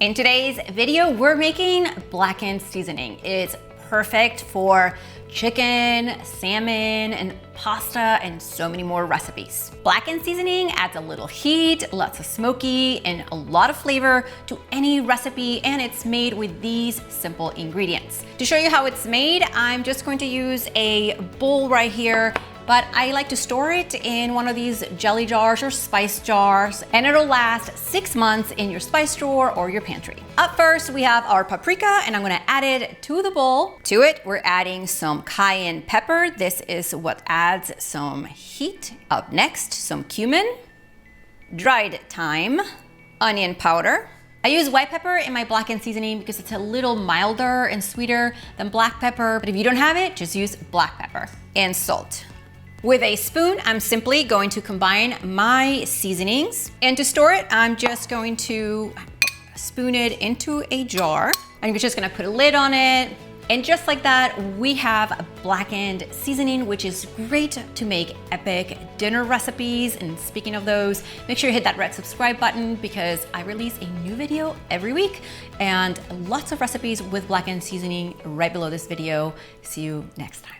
In today's video, we're making blackened seasoning. It's perfect for chicken, salmon, and pasta, and so many more recipes. Blackened seasoning adds a little heat, lots of smoky, and a lot of flavor to any recipe, and it's made with these simple ingredients. To show you how it's made, I'm just going to use a bowl right here, but I like to store it in one of these jelly jars or spice jars, and it'll last 6 months in your spice drawer or your pantry. Up first, we have our paprika, and I'm gonna add it to the bowl. To it, we're adding some cayenne pepper. This is what adds some heat. Up next, some cumin, dried thyme, onion powder. I use white pepper in my blackened seasoning because it's a little milder and sweeter than black pepper, but if you don't have it, just use black pepper. And salt. With a spoon, I'm simply going to combine my seasonings. And to store it, I'm just going to spoon it into a jar. I'm just gonna put a lid on it. And just like that, we have blackened seasoning, which is great to make epic dinner recipes. And speaking of those, make sure you hit that red subscribe button because I release a new video every week and lots of recipes with blackened seasoning right below this video. See you next time.